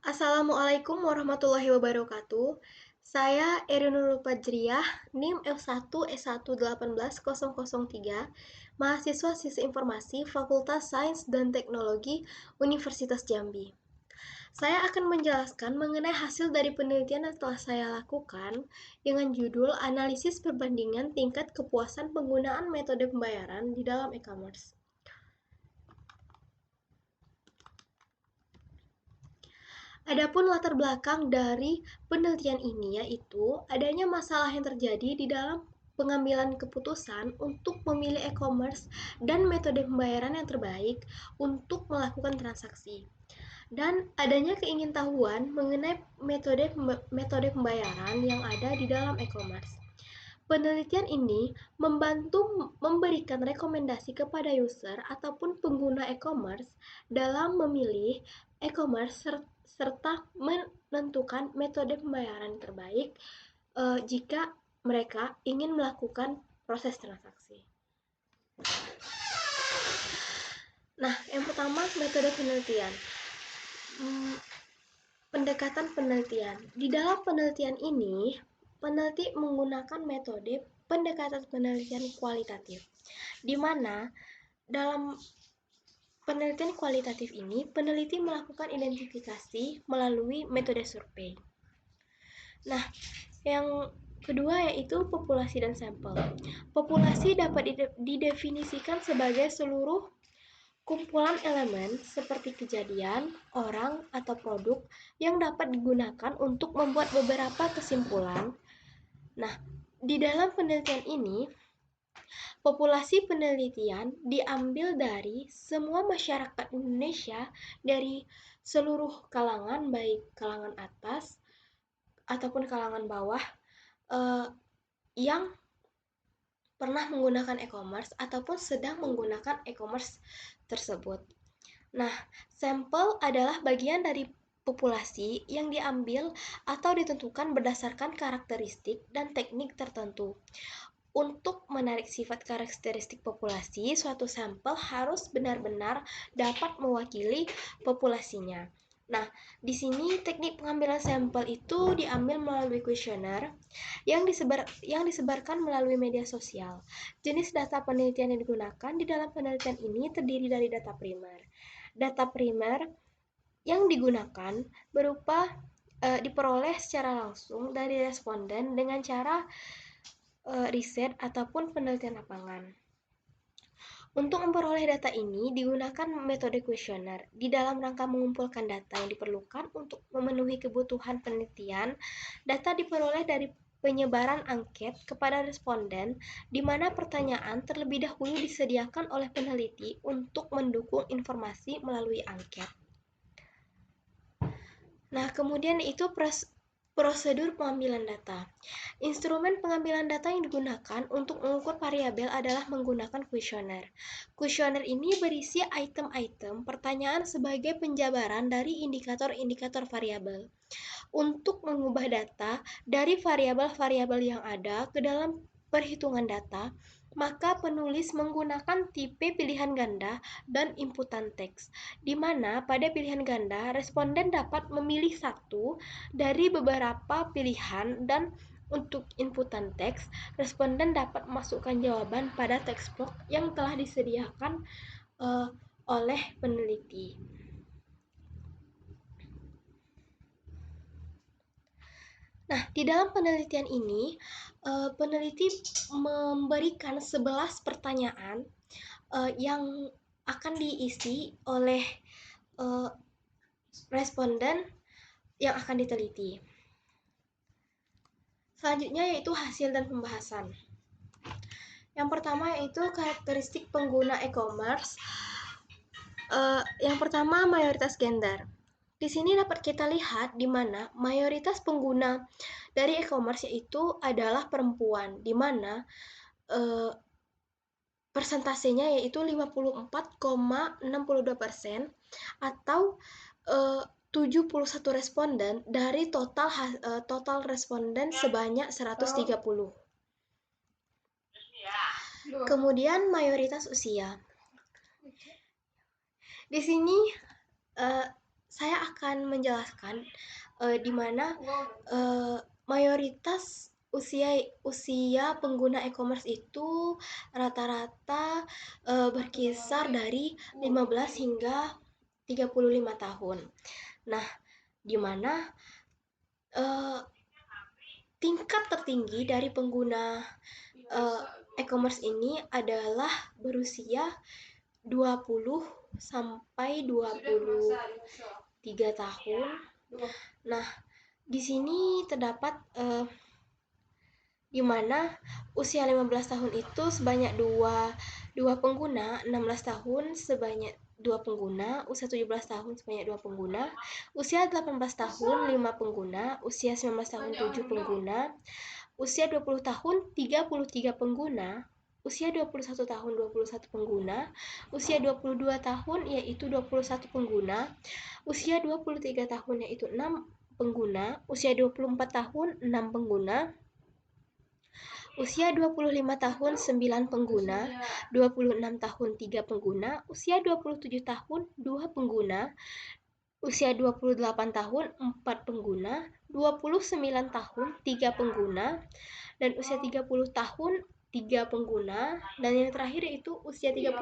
Assalamualaikum warahmatullahi wabarakatuh. Saya Erinul Fajriah, NIM F1S1181003, mahasiswa Sistem Informasi Fakultas Sains dan Teknologi Universitas Jambi. Saya akan menjelaskan mengenai hasil dari penelitian yang telah saya lakukan dengan judul Analisis Perbandingan Tingkat Kepuasan Penggunaan Metode Pembayaran di dalam e-commerce. Adapun latar belakang dari penelitian ini yaitu adanya masalah yang terjadi di dalam pengambilan keputusan untuk memilih e-commerce dan metode pembayaran yang terbaik untuk melakukan transaksi. Dan adanya keingintahuan mengenai metode pembayaran yang ada di dalam e-commerce. Penelitian ini membantu memberikan rekomendasi kepada user ataupun pengguna e-commerce dalam memilih e-commerce serta menentukan metode pembayaran terbaik jika mereka ingin melakukan proses transaksi. Nah, yang pertama metode penelitian. Pendekatan penelitian. Di dalam penelitian ini, peneliti menggunakan metode pendekatan penelitian kualitatif, di mana dalam penelitian kualitatif ini, peneliti melakukan identifikasi melalui metode survei. Nah, yang kedua yaitu populasi dan sampel. Populasi dapat didefinisikan sebagai seluruh kumpulan elemen seperti kejadian, orang, atau produk yang dapat digunakan untuk membuat beberapa kesimpulan. Nah, di dalam penelitian ini, populasi penelitian diambil dari semua masyarakat Indonesia dari seluruh kalangan, baik kalangan atas ataupun kalangan bawah, yang pernah menggunakan e-commerce ataupun sedang menggunakan e-commerce tersebut. Nah, sampel adalah bagian dari populasi yang diambil atau ditentukan berdasarkan karakteristik dan teknik tertentu. Untuk menarik sifat karakteristik populasi, suatu sampel harus benar-benar dapat mewakili populasinya. Nah, di sini teknik pengambilan sampel itu diambil melalui kuesioner yang disebarkan melalui media sosial. Jenis data penelitian yang digunakan di dalam penelitian ini terdiri dari data primer. Data primer yang digunakan berupa diperoleh secara langsung dari responden dengan cara riset ataupun penelitian lapangan. Untuk memperoleh data ini digunakan metode kuesioner di dalam rangka mengumpulkan data yang diperlukan untuk memenuhi kebutuhan penelitian. Data diperoleh dari penyebaran angket kepada responden, di mana pertanyaan terlebih dahulu disediakan oleh peneliti untuk mendukung informasi melalui angket. Nah, kemudian itu prosedur pengambilan data. Instrumen pengambilan data yang digunakan untuk mengukur variabel adalah menggunakan kuesioner. Kuesioner ini berisi item-item pertanyaan sebagai penjabaran dari indikator-indikator variabel. Untuk mengubah data dari variabel-variabel yang ada ke dalam perhitungan data, maka penulis menggunakan tipe pilihan ganda dan inputan teks, di mana pada pilihan ganda, responden dapat memilih satu dari beberapa pilihan dan untuk inputan teks, responden dapat memasukkan jawaban pada teks box yang telah disediakan oleh peneliti. Nah, di dalam penelitian ini, peneliti memberikan 11 pertanyaan yang akan diisi oleh responden yang akan diteliti. Selanjutnya yaitu hasil dan pembahasan. Yang pertama yaitu karakteristik pengguna e-commerce. Yang pertama, mayoritas gender. Di sini dapat kita lihat di mana mayoritas pengguna dari e-commerce yaitu adalah perempuan, di mana persentasenya yaitu 54,62% atau 71 responden dari total responden sebanyak 130. Kemudian mayoritas usia. Di sini saya akan menjelaskan di mana mayoritas usia pengguna e-commerce itu rata-rata berkisar dari 15 hingga 35 tahun. Nah, di mana tingkat tertinggi dari pengguna e-commerce ini adalah berusia 20 sampai 23 tahun. Nah, di sini terdapat di mana usia 15 tahun itu sebanyak dua pengguna, 16 tahun sebanyak 2 pengguna, usia 17 tahun sebanyak 2 pengguna, usia 18 tahun 5 pengguna, usia 19 tahun 7 pengguna, usia 20 tahun 33 pengguna, usia 21 tahun 21 pengguna, usia 22 tahun yaitu 21 pengguna, usia 23 tahun yaitu 6 pengguna, usia 24 tahun 6 pengguna, usia 25 tahun 9 pengguna, 26 tahun 3 pengguna, usia 27 tahun 2 pengguna, usia 28 tahun 4 pengguna, 29 tahun 3 pengguna, dan usia 30 tahun 3 pengguna, dan yang terakhir itu usia 35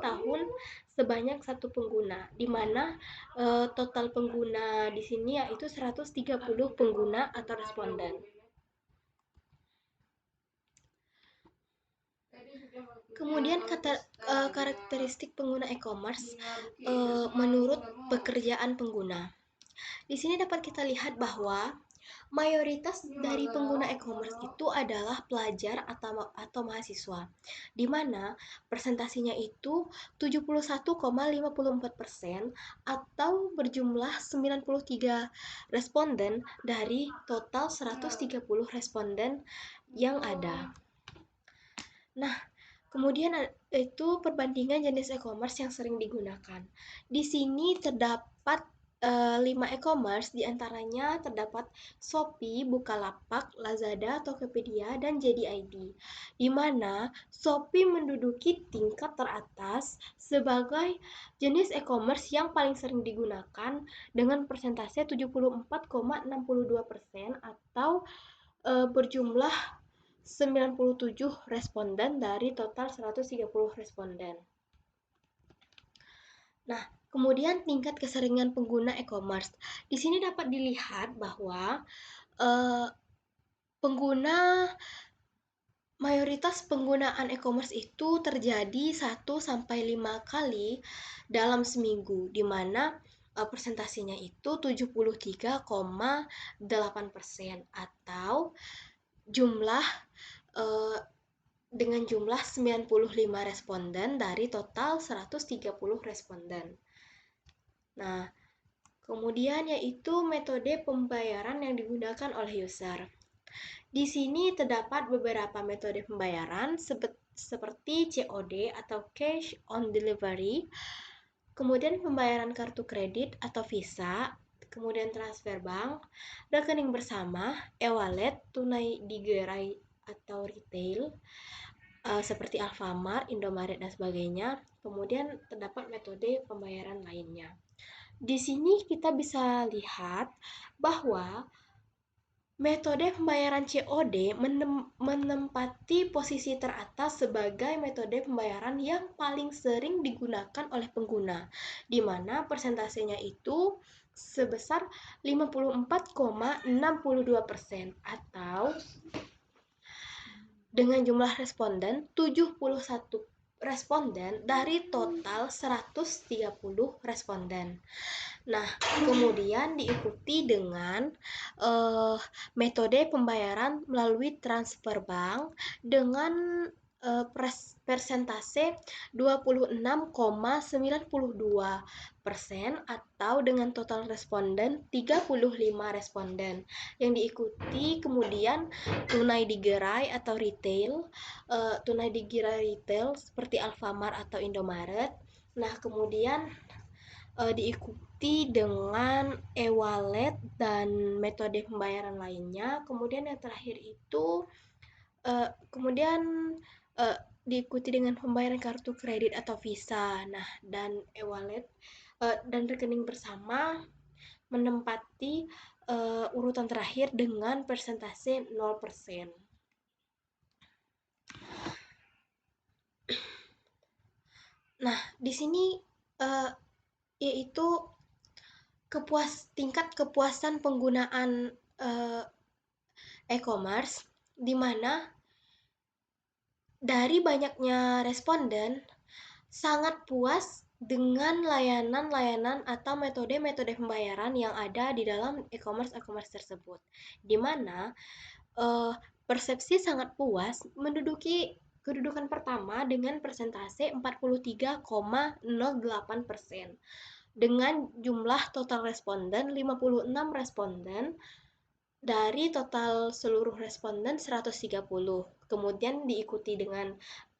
tahun sebanyak 1 pengguna, di mana total pengguna di sini yaitu 130 pengguna atau responden. Kemudian karakteristik pengguna e-commerce menurut pekerjaan pengguna. Di sini dapat kita lihat bahwa mayoritas dari pengguna e-commerce itu adalah pelajar atau mahasiswa, di mana presentasinya itu 71,54% atau berjumlah 93 responden dari total 130 responden yang ada. Nah, kemudian itu perbandingan jenis e-commerce yang sering digunakan. Di sini terdapat 5 e-commerce, diantaranya terdapat Shopee, Bukalapak, Lazada, Tokopedia, dan JD.id. Di mana Shopee menduduki tingkat teratas sebagai jenis e-commerce yang paling sering digunakan dengan persentase 74,62% atau berjumlah 97 responden dari total 130 responden. Nah, kemudian tingkat keseringan pengguna e-commerce. Di sini dapat dilihat bahwa mayoritas penggunaan e-commerce itu terjadi 1 sampai 5 kali dalam seminggu, di mana persentasinya itu 73,8% atau dengan jumlah 95 responden dari total 130 responden. Nah, kemudian yaitu metode pembayaran yang digunakan oleh user. Di sini terdapat beberapa metode pembayaran seperti COD atau Cash on Delivery, kemudian pembayaran kartu kredit atau Visa, kemudian transfer bank, rekening bersama, e-wallet, tunai digerai atau retail, seperti Alfamart, Indomaret, dan sebagainya. Kemudian terdapat metode pembayaran lainnya. Di sini kita bisa lihat bahwa metode pembayaran COD menempati posisi teratas sebagai metode pembayaran yang paling sering digunakan oleh pengguna, di mana persentasenya itu sebesar 54,62% atau dengan jumlah responden 71 responden dari total 130 responden. Nah, kemudian diikuti dengan metode pembayaran melalui transfer bank dengan persentase 26,92% atau dengan total responden 35 responden, yang diikuti kemudian tunai digerai atau retail, tunai digerai retail seperti Alfamart atau Indomaret. Nah, kemudian diikuti dengan e-wallet dan metode pembayaran lainnya. Kemudian yang terakhir itu diikuti dengan pembayaran kartu kredit atau Visa. Nah, dan e-wallet dan rekening bersama menempati urutan terakhir dengan persentase 0%. Nah, di sini uh, yaitu tingkat kepuasan penggunaan e-commerce, di mana dari banyaknya responden sangat puas dengan layanan-layanan atau metode-metode pembayaran yang ada di dalam e-commerce tersebut, di mana persepsi sangat puas menduduki kedudukan pertama dengan persentase 43,08%. Dengan jumlah total responden 56 responden dari total seluruh responden 130. Kemudian diikuti dengan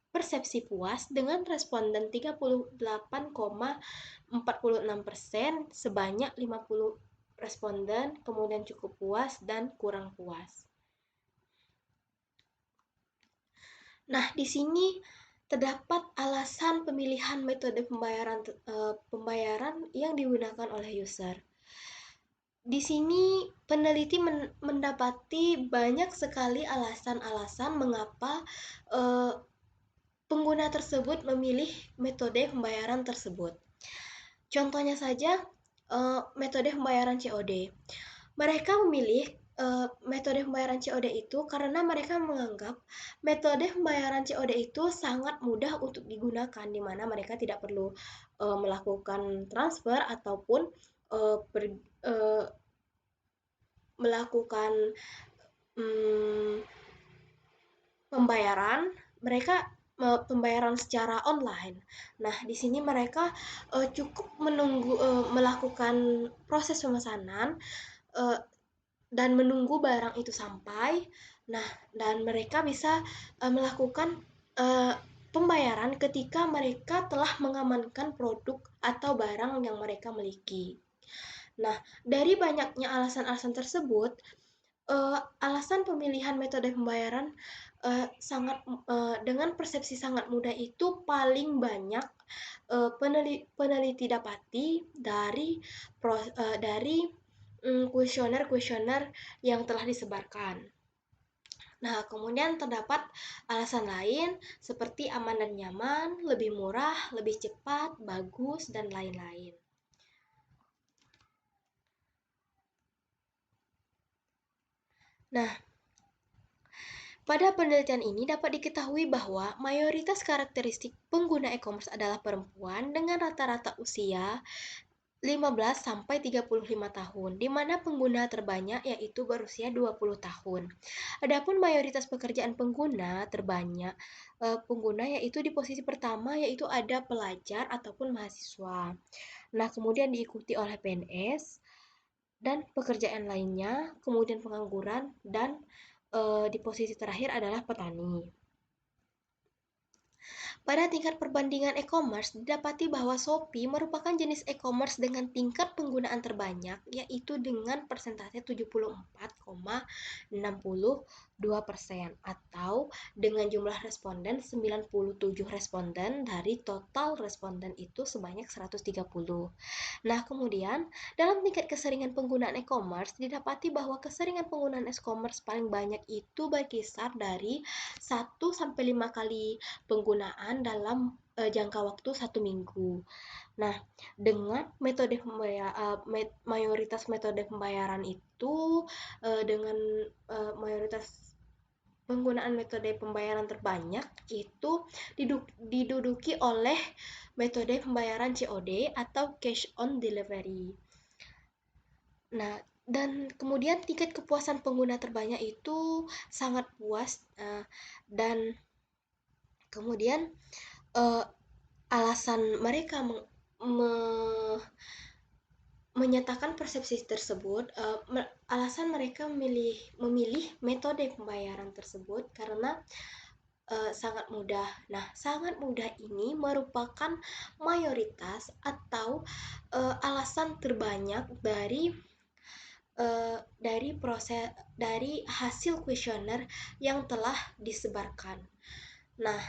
persepsi puas dengan responden 38,46%, sebanyak 50 responden, kemudian cukup puas dan kurang puas. Nah, di sini terdapat alasan pemilihan metode pembayaran yang digunakan oleh user. Di sini peneliti mendapati banyak sekali alasan-alasan mengapa pengguna tersebut memilih metode pembayaran tersebut. Contohnya saja metode pembayaran COD. Mereka memilih metode pembayaran COD itu karena mereka menganggap metode pembayaran COD itu sangat mudah untuk digunakan, di mana mereka tidak perlu melakukan transfer ataupun melakukan pembayaran secara online. Nah, di sini mereka cukup melakukan proses pemesanan dan menunggu barang itu sampai. Nah, dan mereka bisa melakukan pembayaran ketika mereka telah mengamankan produk atau barang yang mereka miliki. Nah, dari banyaknya alasan-alasan tersebut, alasan pemilihan metode pembayaran dengan persepsi sangat mudah itu paling banyak peneliti dapati dari kuesioner-kuesioner yang telah disebarkan. Nah, kemudian terdapat alasan lain seperti aman dan nyaman, lebih murah, lebih cepat, bagus, dan lain-lain. Nah, pada penelitian ini dapat diketahui bahwa mayoritas karakteristik pengguna e-commerce adalah perempuan dengan rata-rata usia 15-35 tahun, di mana pengguna terbanyak yaitu berusia 20 tahun. Adapun mayoritas pekerjaan pengguna terbanyak pengguna yaitu di posisi pertama yaitu ada pelajar ataupun mahasiswa. Nah, kemudian diikuti oleh PNS dan pekerjaan lainnya, kemudian pengangguran, dan di posisi terakhir adalah petani. Pada tingkat perbandingan e-commerce, didapati bahwa Shopee merupakan jenis e-commerce dengan tingkat penggunaan terbanyak, yaitu dengan persentase 74,62%, atau dengan jumlah responden 97 responden dari total responden itu sebanyak 130. Nah, kemudian dalam tingkat keseringan penggunaan e-commerce, didapati bahwa keseringan penggunaan e-commerce paling banyak itu berkisar dari 1-5 kali penggunaan dalam jangka waktu 1 minggu. Nah, dengan mayoritas metode pembayaran itu dengan mayoritas penggunaan metode pembayaran terbanyak itu diduduki oleh metode pembayaran COD atau cash on delivery. Nah, dan kemudian tingkat kepuasan pengguna terbanyak itu sangat puas dan kemudian alasan mereka menyatakan persepsi tersebut, alasan mereka memilih metode pembayaran tersebut karena sangat mudah. Nah, sangat mudah ini merupakan mayoritas atau alasan terbanyak dari hasil kuesioner yang telah disebarkan. Nah,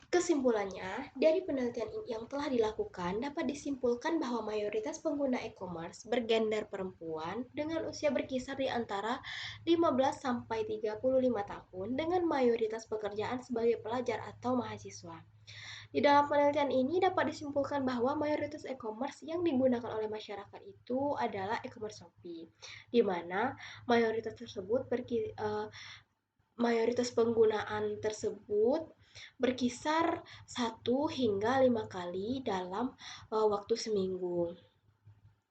Kesimpulannya, dari penelitian yang telah dilakukan dapat disimpulkan bahwa mayoritas pengguna e-commerce bergender perempuan dengan usia berkisar di antara 15 sampai 35 tahun dengan mayoritas pekerjaan sebagai pelajar atau mahasiswa. Di dalam penelitian ini dapat disimpulkan bahwa mayoritas e-commerce yang digunakan oleh masyarakat itu adalah e-commerce Shopee, di mana mayoritas tersebut mayoritas penggunaan tersebut berkisar 1 hingga 5 kali dalam waktu seminggu.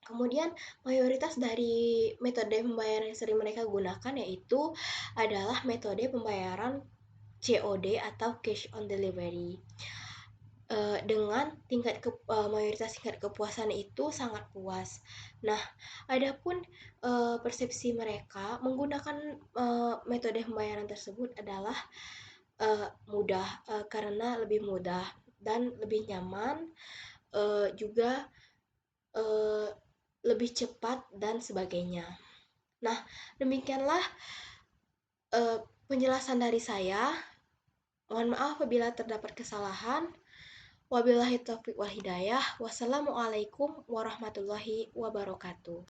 Kemudian mayoritas dari metode pembayaran yang sering mereka gunakan yaitu adalah metode pembayaran COD atau cash on delivery. Dengan mayoritas tingkat kepuasan itu sangat puas. Nah, adapun persepsi mereka menggunakan metode pembayaran tersebut adalah mudah, karena lebih mudah dan lebih nyaman, juga lebih cepat dan sebagainya. Nah, demikianlah penjelasan dari saya. Mohon maaf apabila terdapat kesalahan. Wabillahi taufiq wal hidayah. Wassalamualaikum warahmatullahi wabarakatuh.